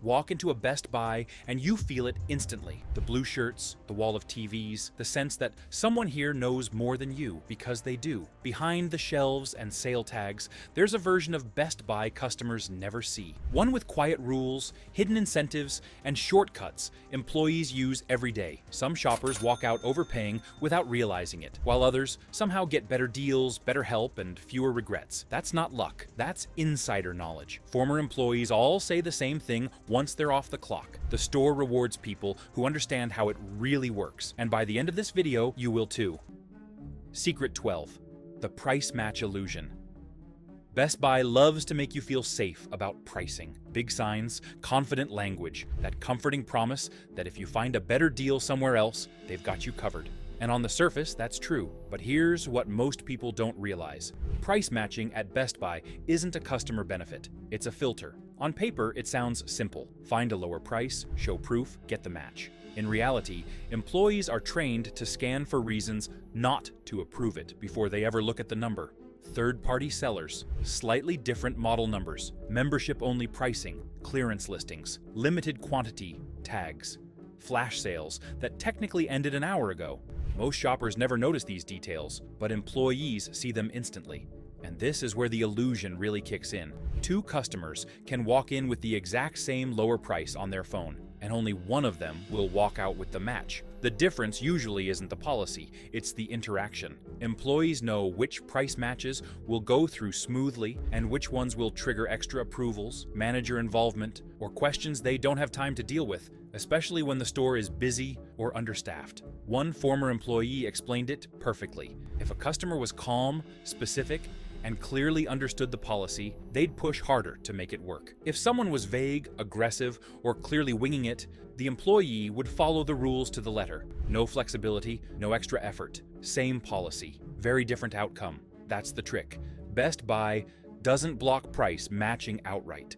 Walk into a Best Buy and you feel it instantly. The blue shirts, the wall of TVs, the sense that someone here knows more than you, because they do. Behind the shelves and sale tags, there's a version of Best Buy customers never see. One with quiet rules, hidden incentives, and shortcuts employees use every day. Some shoppers walk out overpaying without realizing it, while others somehow get better deals, better help, and fewer regrets. That's not luck, that's insider knowledge. Former employees all say the same thing once they're off the clock. The store rewards people who understand how it really works, and by the end of this video, you will too. Secret 12. The price match illusion. Best Buy loves to make you feel safe about pricing. Big signs, confident language, that comforting promise that if you find a better deal somewhere else, they've got you covered. And on the surface, that's true. But here's what most people don't realize. Price matching at Best Buy isn't a customer benefit. It's a filter. On paper, it sounds simple. Find a lower price, show proof, get the match. In reality, employees are trained to scan for reasons not to approve it before they ever look at the number. Third-party sellers, slightly different model numbers, membership-only pricing, clearance listings, limited quantity tags, flash sales that technically ended an hour ago. Most shoppers never notice these details, but employees see them instantly. And this is where the illusion really kicks in. Two customers can walk in with the exact same lower price on their phone, and only one of them will walk out with the match. The difference usually isn't the policy, it's the interaction. Employees know which price matches will go through smoothly and which ones will trigger extra approvals, manager involvement, or questions they don't have time to deal with, especially when the store is busy or understaffed. One former employee explained it perfectly. If a customer was calm, specific, and clearly understood the policy, they'd push harder to make it work. If someone was vague, aggressive, or clearly winging it, the employee would follow the rules to the letter. No flexibility, no extra effort. Same policy, very different outcome. That's the trick. Best Buy doesn't block price matching outright.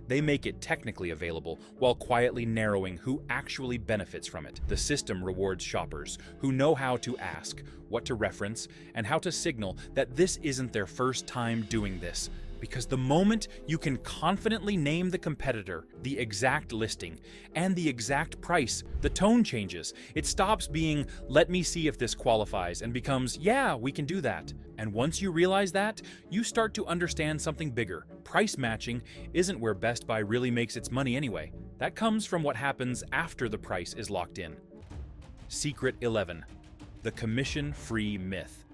They make it technically available while quietly narrowing who actually benefits from it. The system rewards shoppers who know how to ask, what to reference, and how to signal that this isn't their first time doing this. Because the moment you can confidently name the competitor, the exact listing, and the exact price, the tone changes. It stops being, "let me see if this qualifies," and becomes, "yeah, we can do that." And once you realize that, you start to understand something bigger. Price matching isn't where Best Buy really makes its money anyway. That comes from what happens after the price is locked in. Secret 11. The commission-free myth.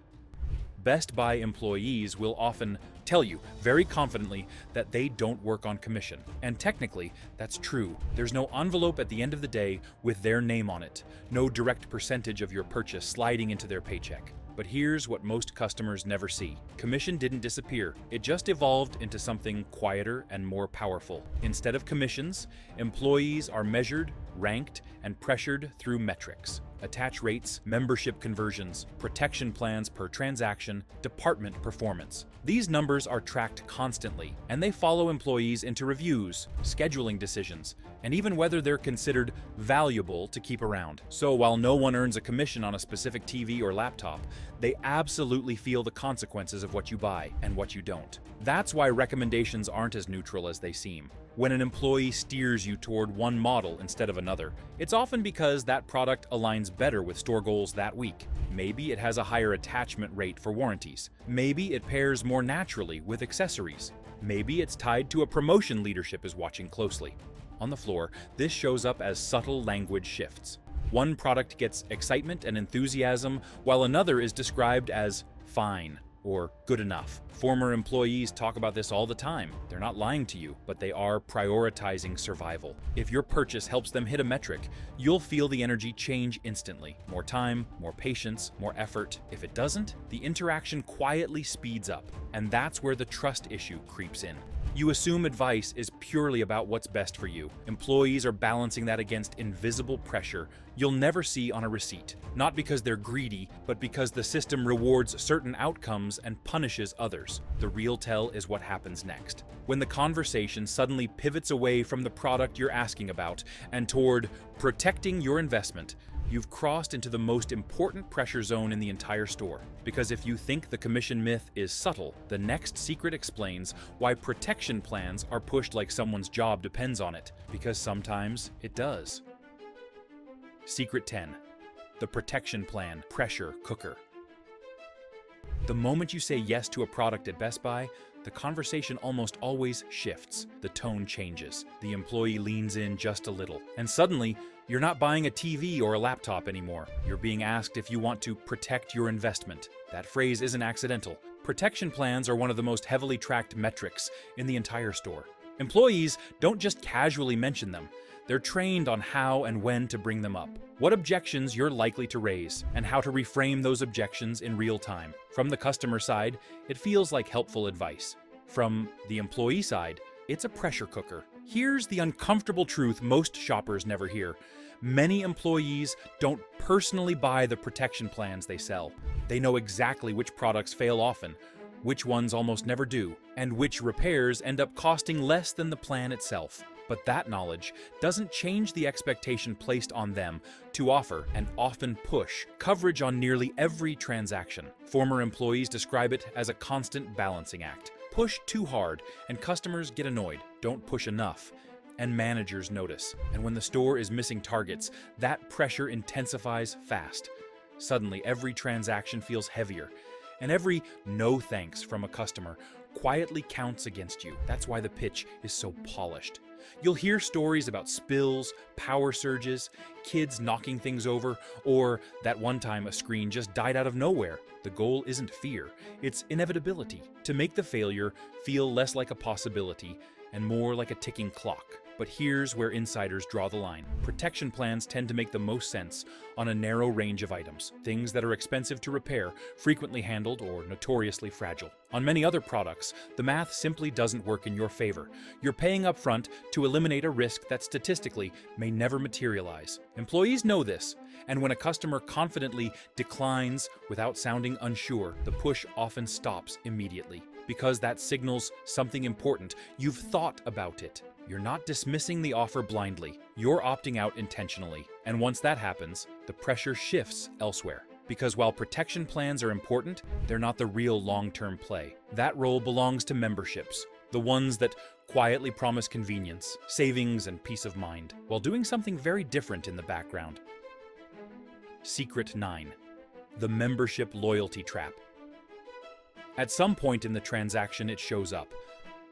Best Buy employees will often tell you very confidently that they don't work on commission. And technically, that's true. There's no envelope at the end of the day with their name on it, no direct percentage of your purchase sliding into their paycheck. But here's what most customers never see. Commission didn't disappear. It just evolved into something quieter and more powerful. Instead of commissions, employees are measured, ranked, and pressured through metrics. Attach rates, membership conversions, protection plans per transaction, department performance. These numbers are tracked constantly, and they follow employees into reviews, scheduling decisions, and even whether they're considered valuable to keep around. So while no one earns a commission on a specific TV or laptop, they absolutely feel the consequences of what you buy and what you don't. That's why recommendations aren't as neutral as they seem. When an employee steers you toward one model instead of another, it's often because that product aligns better with store goals that week. Maybe it has a higher attachment rate for warranties. Maybe it pairs more naturally with accessories. Maybe it's tied to a promotion leadership is watching closely. On the floor, this shows up as subtle language shifts. One product gets excitement and enthusiasm, while another is described as fine or good enough. Former employees talk about this all the time. They're not lying to you, but they are prioritizing survival. If your purchase helps them hit a metric, you'll feel the energy change instantly. More time, more patience, more effort. If it doesn't, the interaction quietly speeds up, and that's where the trust issue creeps in. You assume advice is purely about what's best for you. Employees are balancing that against invisible pressure you'll never see on a receipt. Not because they're greedy, but because the system rewards certain outcomes outcomes and punishes others. The real tell is what happens next. When the conversation suddenly pivots away from the product you're asking about and toward protecting your investment, you've crossed into the most important pressure zone in the entire store. Because if you think the commission myth is subtle, the next secret explains why protection plans are pushed like someone's job depends on it. Because sometimes it does. Secret 10. The protection plan pressure cooker. The moment you say yes to a product at Best Buy, the conversation almost always shifts. The tone changes. The employee leans in just a little. And suddenly, you're not buying a TV or a laptop anymore. You're being asked if you want to protect your investment. That phrase isn't accidental. Protection plans are one of the most heavily tracked metrics in the entire store. Employees don't just casually mention them. They're trained on how and when to bring them up, what objections you're likely to raise, and how to reframe those objections in real time. From the customer side, it feels like helpful advice. From the employee side, it's a pressure cooker. Here's the uncomfortable truth most shoppers never hear. Many employees don't personally buy the protection plans they sell. They know exactly which products fail often, which ones almost never do, and which repairs end up costing less than the plan itself. But that knowledge doesn't change the expectation placed on them to offer, and often push, coverage on nearly every transaction. Former employees describe it as a constant balancing act. Push too hard, and customers get annoyed. Don't push enough, and managers notice. And when the store is missing targets, that pressure intensifies fast. Suddenly, every transaction feels heavier, and every no thanks from a customer quietly counts against you. That's why the pitch is so polished. You'll hear stories about spills, power surges, kids knocking things over, or that one time a screen just died out of nowhere. The goal isn't fear, it's inevitability, to make the failure feel less like a possibility and more like a ticking clock. But here's where insiders draw the line. Protection plans tend to make the most sense on a narrow range of items, things that are expensive to repair, frequently handled, or notoriously fragile. On many other products, the math simply doesn't work in your favor. You're paying up front to eliminate a risk that statistically may never materialize. Employees know this, and when a customer confidently declines without sounding unsure, the push often stops immediately. Because that signals something important. You've thought about it. You're not dismissing the offer blindly. You're opting out intentionally. And once that happens, the pressure shifts elsewhere. Because while protection plans are important, they're not the real long-term play. That role belongs to memberships, the ones that quietly promise convenience, savings, and peace of mind, while doing something very different in the background. Secret 9. The membership loyalty trap. At some point in the transaction, it shows up.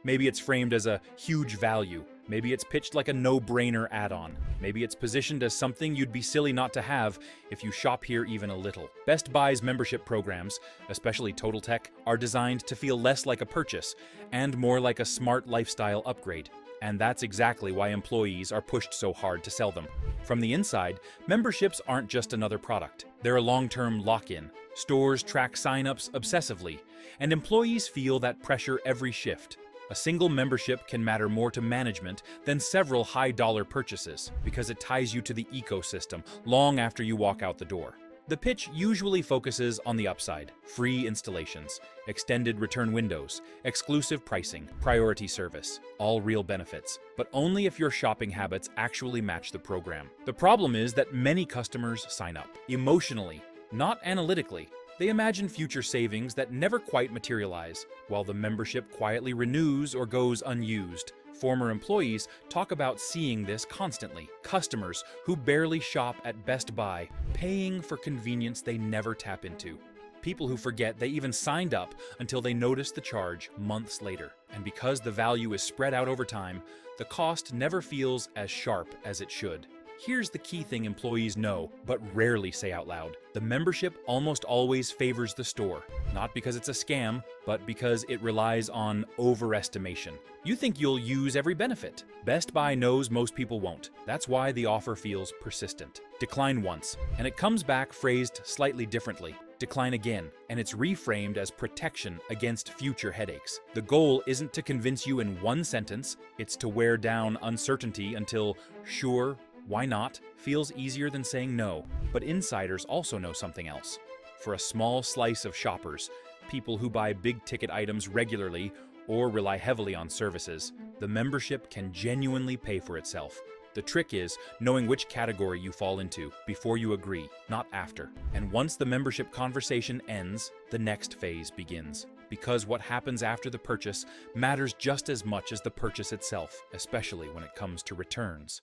Maybe it's framed as a huge value. Maybe it's pitched like a no-brainer add-on. Maybe it's positioned as something you'd be silly not to have if you shop here even a little. Best Buy's membership programs, especially Total Tech, are designed to feel less like a purchase and more like a smart lifestyle upgrade. And that's exactly why employees are pushed so hard to sell them. From the inside, memberships aren't just another product. They're a long-term lock-in. Stores track sign-ups obsessively, and employees feel that pressure every shift. A single membership can matter more to management than several high-dollar purchases because it ties you to the ecosystem long after you walk out the door. The pitch usually focuses on the upside: free installations, extended return windows, exclusive pricing, priority service, all real benefits, but only if your shopping habits actually match the program. The problem is that many customers sign up emotionally, not analytically. They imagine future savings that never quite materialize, while the membership quietly renews or goes unused. Former employees talk about seeing this constantly. Customers who barely shop at Best Buy, paying for convenience they never tap into. People who forget they even signed up until they notice the charge months later. And because the value is spread out over time, the cost never feels as sharp as it should. Here's the key thing employees know, but rarely say out loud. The membership almost always favors the store, not because it's a scam, but because it relies on overestimation. You think you'll use every benefit. Best Buy knows most people won't. That's why the offer feels persistent. Decline once, and it comes back phrased slightly differently. Decline again, and it's reframed as protection against future headaches. The goal isn't to convince you in one sentence, it's to wear down uncertainty until sure, why not feels easier than saying no. But insiders also know something else. For a small slice of shoppers, people who buy big-ticket items regularly or rely heavily on services, the membership can genuinely pay for itself. The trick is knowing which category you fall into before you agree, not after. And once the membership conversation ends, the next phase begins. Because what happens after the purchase matters just as much as the purchase itself, especially when it comes to returns.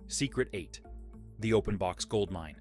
Secret 8. The open box goldmine.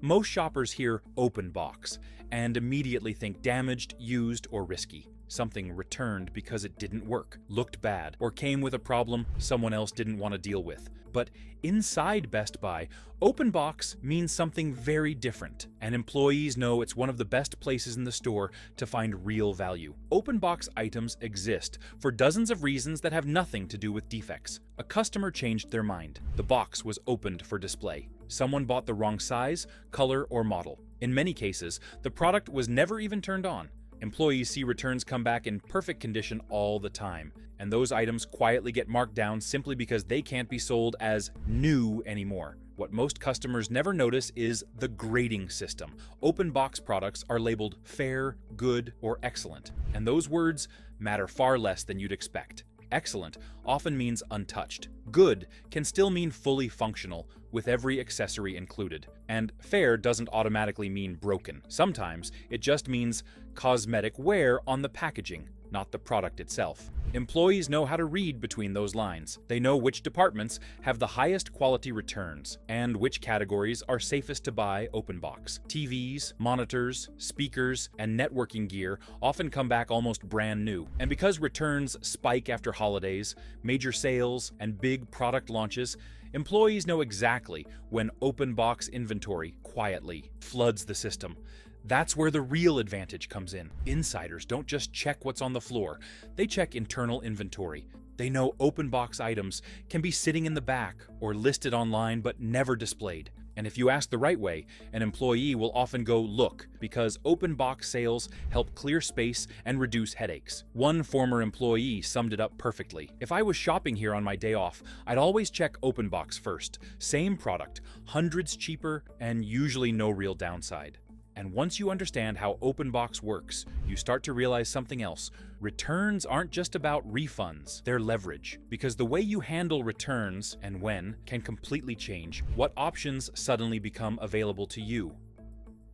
Most shoppers hear open box and immediately think damaged, used, or risky. Something returned because it didn't work, looked bad, or came with a problem someone else didn't want to deal with. But inside Best Buy, open box means something very different, and employees know it's one of the best places in the store to find real value. Open box items exist for dozens of reasons that have nothing to do with defects. A customer changed their mind. The box was opened for display. Someone bought the wrong size, color, or model. In many cases, the product was never even turned on. Employees see returns come back in perfect condition all the time, and those items quietly get marked down simply because they can't be sold as new anymore. What most customers never notice is the grading system. Open box products are labeled fair, good, or excellent, and those words matter far less than you'd expect. Excellent often means untouched. Good can still mean fully functional, with every accessory included. And fair doesn't automatically mean broken. Sometimes it just means cosmetic wear on the packaging, not the product itself. Employees know how to read between those lines. They know which departments have the highest quality returns and which categories are safest to buy open box. TVs, monitors, speakers, and networking gear often come back almost brand new. And because returns spike after holidays, major sales, and big product launches, employees know exactly when open box inventory quietly floods the system. That's where the real advantage comes in. Insiders don't just check what's on the floor, they check internal inventory. They know open box items can be sitting in the back or listed online but never displayed. And if you ask the right way, an employee will often go look, because open box sales help clear space and reduce headaches. One former employee summed it up perfectly. "If I was shopping here on my day off, I'd always check open box first. Same product, hundreds cheaper, and usually no real downside." And once you understand how open box works, you start to realize something else. Returns aren't just about refunds, they're leverage. Because the way you handle returns, and when, can completely change what options suddenly become available to you.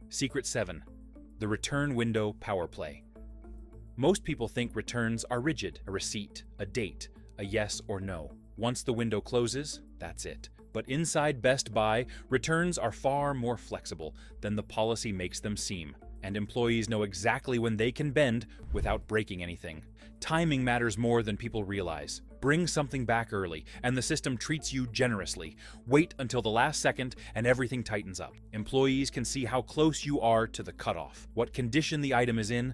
Secret 7. The return window power play. Most people think returns are rigid, a receipt, a date, a yes or no. Once the window closes, that's it. But inside Best Buy, returns are far more flexible than the policy makes them seem, and employees know exactly when they can bend without breaking anything. Timing matters more than people realize. Bring something back early, and the system treats you generously. Wait until the last second, and everything tightens up. Employees can see how close you are to the cutoff, what condition the item is in,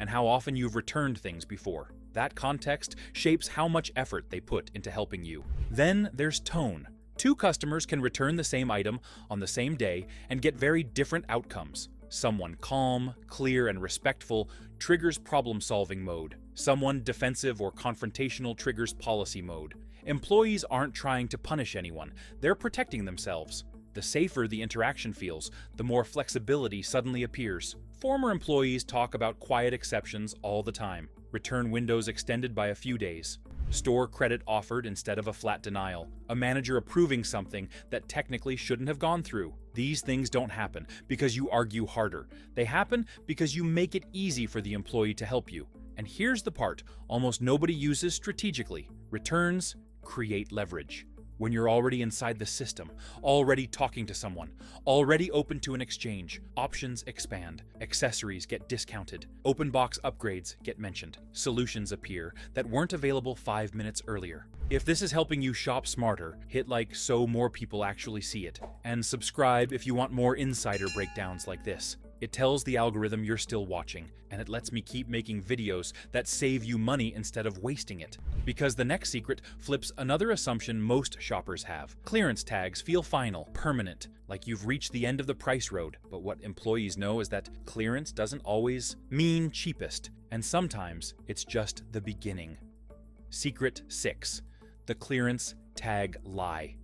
and how often you've returned things before. That context shapes how much effort they put into helping you. Then there's tone. Two customers can return the same item on the same day and get very different outcomes. Someone calm, clear, and respectful triggers problem-solving mode. Someone defensive or confrontational triggers policy mode. Employees aren't trying to punish anyone, they're protecting themselves. The safer the interaction feels, the more flexibility suddenly appears. Former employees talk about quiet exceptions all the time. Return windows extended by a few days. Store credit offered instead of a flat denial. A manager approving something that technically shouldn't have gone through. These things don't happen because you argue harder. They happen because you make it easy for the employee to help you. And here's the part almost nobody uses strategically. Returns create leverage. When you're already inside the system, already talking to someone, already open to an exchange, options expand, accessories get discounted, open box upgrades get mentioned, solutions appear that weren't available 5 minutes earlier. If this is helping you shop smarter, hit like so more people actually see it, and subscribe if you want more insider breakdowns like this. It tells the algorithm you're still watching, and it lets me keep making videos that save you money instead of wasting it. Because the next secret flips another assumption most shoppers have. Clearance tags feel final, permanent, like you've reached the end of the price road. But what employees know is that clearance doesn't always mean cheapest, and sometimes it's just the beginning. Secret 6. The clearance tag lie.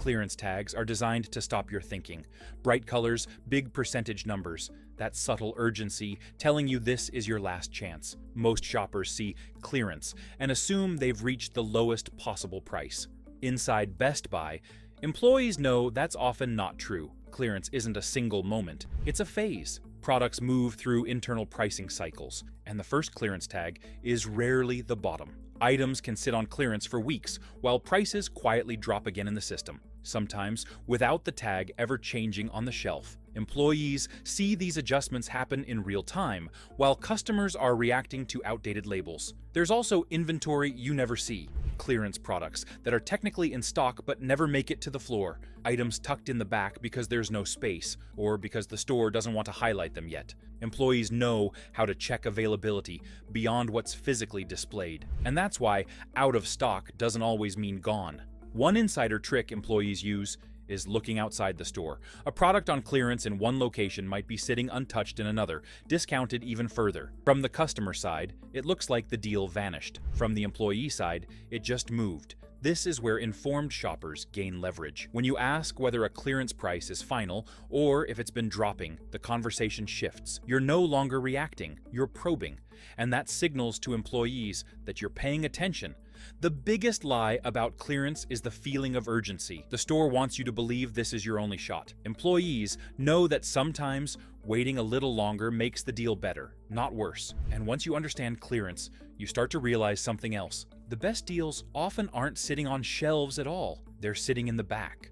clearance tags are designed to stop your thinking. Bright colors, big percentage numbers, that subtle urgency telling you this is your last chance. Most shoppers see clearance and assume they've reached the lowest possible price. Inside Best Buy, employees know that's often not true. Clearance isn't a single moment, it's a phase. Products move through internal pricing cycles, and the first clearance tag is rarely the bottom. Items can sit on clearance for weeks, while prices quietly drop again in the system, sometimes without the tag ever changing on the shelf. Employees see these adjustments happen in real time, while customers are reacting to outdated labels. There's also inventory you never see. Clearance products that are technically in stock but never make it to the floor. Items tucked in the back because there's no space, or because the store doesn't want to highlight them yet. Employees know how to check availability beyond what's physically displayed. And that's why out of stock doesn't always mean gone. One insider trick employees use is looking outside the store. A product on clearance in one location might be sitting untouched in another, discounted even further. From the customer side, it looks like the deal vanished. From the employee side, it just moved. This is where informed shoppers gain leverage. When you ask whether a clearance price is final or if it's been dropping, the conversation shifts. You're no longer reacting, you're probing. And that signals to employees that you're paying attention. The biggest lie about clearance is the feeling of urgency. The store wants you to believe this is your only shot. Employees know that sometimes waiting a little longer makes the deal better, not worse. And once you understand clearance, you start to realize something else. The best deals often aren't sitting on shelves at all. They're sitting in the back.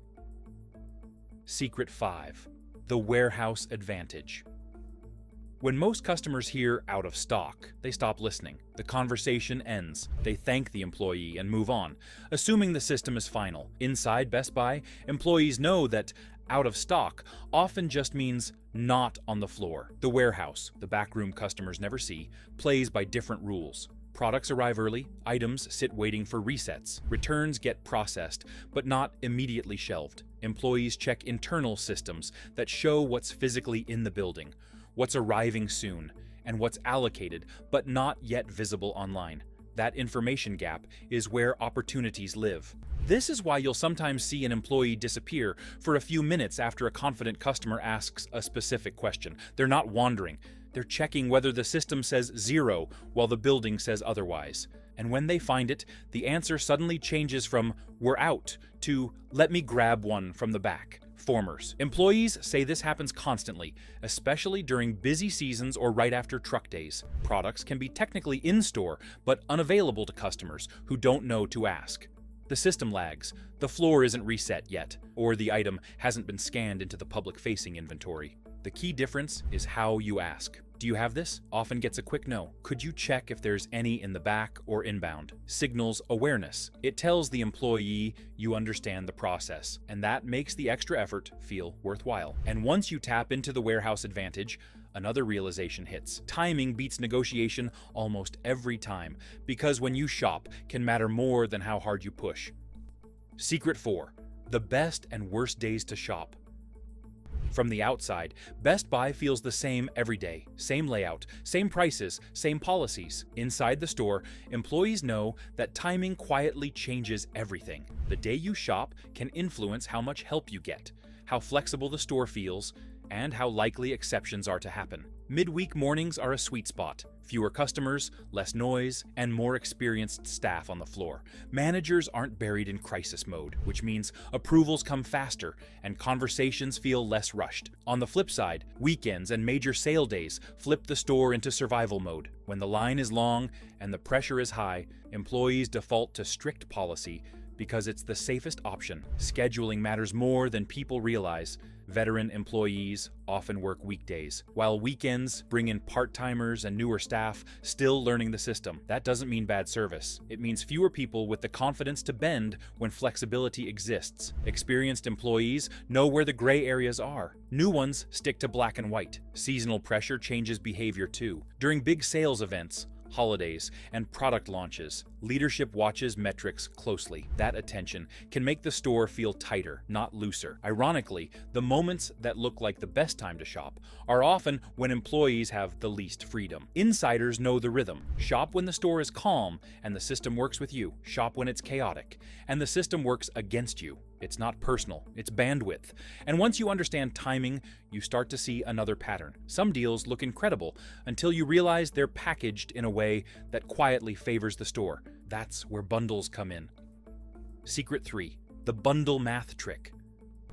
Secret 5. The warehouse advantage. When most customers hear out of stock, they stop listening. The conversation ends. They thank the employee and move on, assuming the system is final. Inside Best Buy, employees know that out of stock often just means not on the floor. The warehouse, the backroom customers never see, plays by different rules. Products arrive early, items sit waiting for resets. Returns get processed, but not immediately shelved. Employees check internal systems that show what's physically in the building, what's arriving soon, and what's allocated but not yet visible online. That information gap is where opportunities live. This is why you'll sometimes see an employee disappear for a few minutes after a confident customer asks a specific question. They're not wandering. They're checking whether the system says 0 while the building says otherwise. And when they find it, the answer suddenly changes from "we're out" to "let me grab one from the back." Formers. Employees say this happens constantly, especially during busy seasons or right after truck days. Products can be technically in-store, but unavailable to customers who don't know to ask. The system lags, the floor isn't reset yet, or the item hasn't been scanned into the public-facing inventory. The key difference is how you ask. "Do you have this?" often gets a quick no. "Could you check if there's any in the back or inbound?" Signals awareness. It tells the employee you understand the process, and that makes the extra effort feel worthwhile. And once you tap into the warehouse advantage, another realization hits. Timing beats negotiation almost every time, because when you shop can matter more than how hard you push. Secret 4. The best and worst days to shop. From the outside, Best Buy feels the same every day. Same layout, same prices, same policies. Inside the store, employees know that timing quietly changes everything. The day you shop can influence how much help you get, how flexible the store feels, and how likely exceptions are to happen. Midweek mornings are a sweet spot. Fewer customers, less noise, and more experienced staff on the floor. Managers aren't buried in crisis mode, which means approvals come faster and conversations feel less rushed. On the flip side, weekends and major sale days flip the store into survival mode. When the line is long and the pressure is high, employees default to strict policy because it's the safest option. Scheduling matters more than people realize. Veteran employees often work weekdays, while weekends bring in part-timers and newer staff still learning the system. That doesn't mean bad service. It means fewer people with the confidence to bend when flexibility exists. Experienced employees know where the gray areas are. New ones stick to black and white. Seasonal pressure changes behavior too. During big sales events, holidays, and product launches, leadership watches metrics closely. That attention can make the store feel tighter, not looser. Ironically, the moments that look like the best time to shop are often when employees have the least freedom. Insiders know the rhythm. Shop when the store is calm and the system works with you. Shop when it's chaotic and the system works against you. It's not personal, it's bandwidth. And once you understand timing, you start to see another pattern. Some deals look incredible until you realize they're packaged in a way that quietly favors the store. That's where bundles come in. Secret 3. The bundle math trick.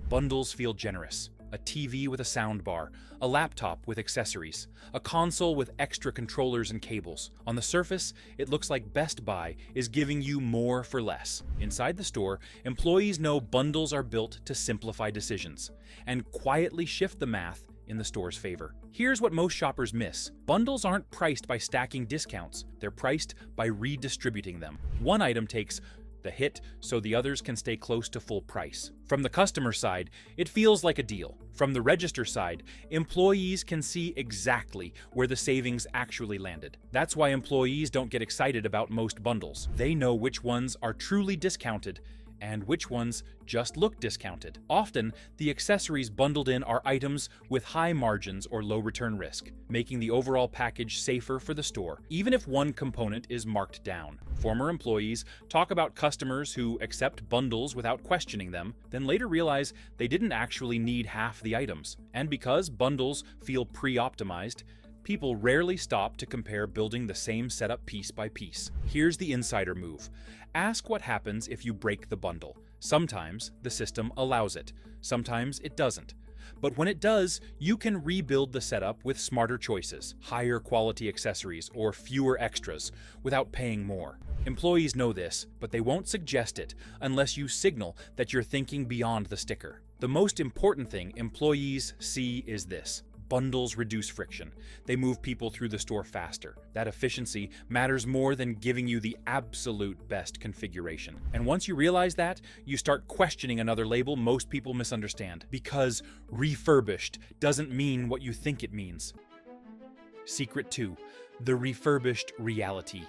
Bundles feel generous. A TV with a soundbar, a laptop with accessories, a console with extra controllers and cables. On the surface, it looks like Best Buy is giving you more for less. Inside the store, employees know bundles are built to simplify decisions and quietly shift the math in the store's favor. Here's what most shoppers miss. Bundles aren't priced by stacking discounts. They're priced by redistributing them. One item takes the hit so the others can stay close to full price. From the customer side, it feels like a deal. From the register side, employees can see exactly where the savings actually landed. That's why employees don't get excited about most bundles. They know which ones are truly discounted and which ones just look discounted. Often, the accessories bundled in are items with high margins or low return risk, making the overall package safer for the store, even if one component is marked down. Former employees talk about customers who accept bundles without questioning them, then later realize they didn't actually need half the items. And because bundles feel pre-optimized, people rarely stop to compare building the same setup piece by piece. Here's the insider move. Ask what happens if you break the bundle. Sometimes the system allows it, sometimes it doesn't. But when it does, you can rebuild the setup with smarter choices, higher quality accessories, or fewer extras, without paying more. Employees know this, but they won't suggest it unless you signal that you're thinking beyond the sticker. The most important thing employees see is this. Bundles reduce friction. They move people through the store faster. That efficiency matters more than giving you the absolute best configuration. And once you realize that, you start questioning another label most people misunderstand. Because refurbished doesn't mean what you think it means. Secret 2. The refurbished reality.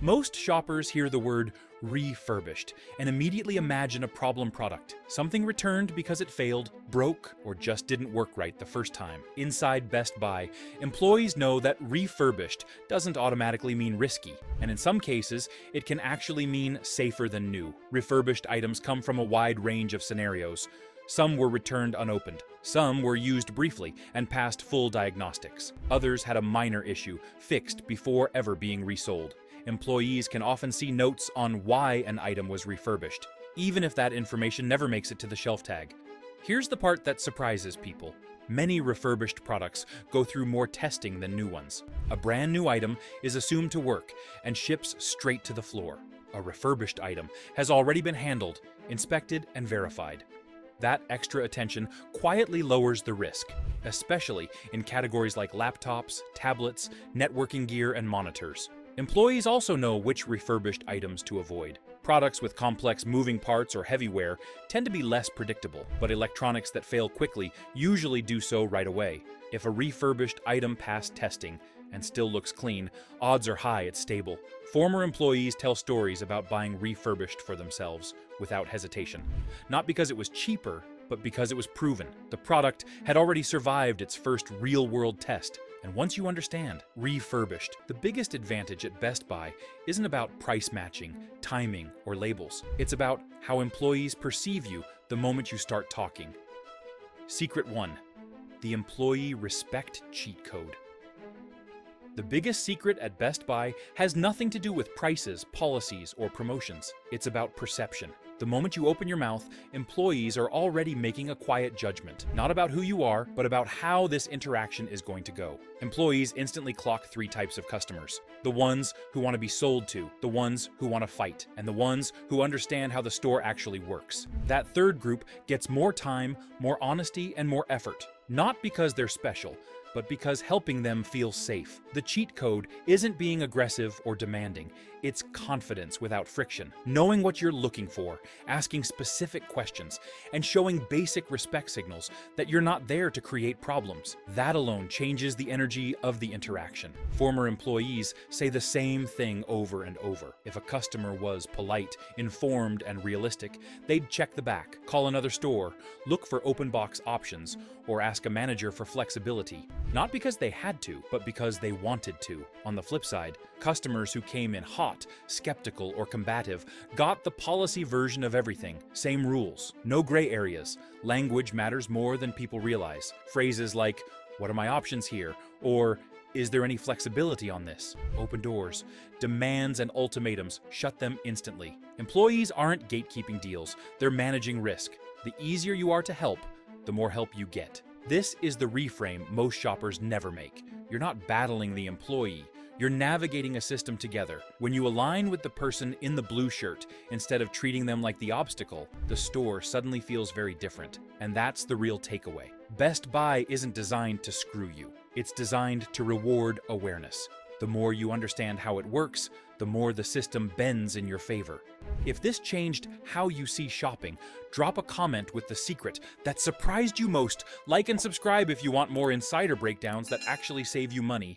Most shoppers hear the word refurbished and immediately imagine a problem product, something returned because it failed, broke, or just didn't work right the first time. Inside Best Buy, employees know that refurbished doesn't automatically mean risky, and in some cases, it can actually mean safer than new. Refurbished items come from a wide range of scenarios. Some were returned unopened. Some were used briefly and passed full diagnostics. Others had a minor issue, fixed before ever being resold. Employees can often see notes on why an item was refurbished, even if that information never makes it to the shelf tag. Here's the part that surprises people. Many refurbished products go through more testing than new ones. A brand new item is assumed to work and ships straight to the floor. A refurbished item has already been handled, inspected, and verified. That extra attention quietly lowers the risk, especially in categories like laptops, tablets, networking gear, and monitors. Employees also know which refurbished items to avoid. Products with complex moving parts or heavy wear tend to be less predictable, but electronics that fail quickly usually do so right away. If a refurbished item passed testing and still looks clean, odds are high it's stable. Former employees tell stories about buying refurbished for themselves without hesitation. Not because it was cheaper, but because it was proven. The product had already survived its first real-world test. And once you understand refurbished, the biggest advantage at Best Buy isn't about price matching, timing, or labels. It's about how employees perceive you the moment you start talking. Secret 1. The employee respect cheat code. The biggest secret at Best Buy has nothing to do with prices, policies, or promotions. It's about perception. The moment you open your mouth, employees are already making a quiet judgment, not about who you are, but about how this interaction is going to go. Employees instantly clock 3 types of customers: the ones who want to be sold to, the ones who want to fight, and the ones who understand how the store actually works. That third group gets more time, more honesty, and more effort, not because they're special, but because helping them feel safe. The cheat code isn't being aggressive or demanding. It's confidence without friction. Knowing what you're looking for, asking specific questions, and showing basic respect signals that you're not there to create problems. That alone changes the energy of the interaction. Former employees say the same thing over and over. If a customer was polite, informed, and realistic, they'd check the back, call another store, look for open box options, or ask a manager for flexibility. Not because they had to, but because they wanted to. On the flip side, customers who came in hot, skeptical, or combative got the policy version of everything. Same rules, no gray areas. Language matters more than people realize. Phrases like, "What are my options here?" or "Is there any flexibility on this?" open doors. Demands and ultimatums shut them instantly. Employees aren't gatekeeping deals, they're managing risk. The easier you are to help, the more help you get. This is the reframe most shoppers never make. You're not battling the employee, you're navigating a system together. When you align with the person in the blue shirt instead of treating them like the obstacle, the store suddenly feels very different. And that's the real takeaway. Best Buy isn't designed to screw you. It's designed to reward awareness. The more you understand how it works, the more the system bends in your favor. If this changed how you see shopping, drop a comment with the secret that surprised you most. Like and subscribe if you want more insider breakdowns that actually save you money.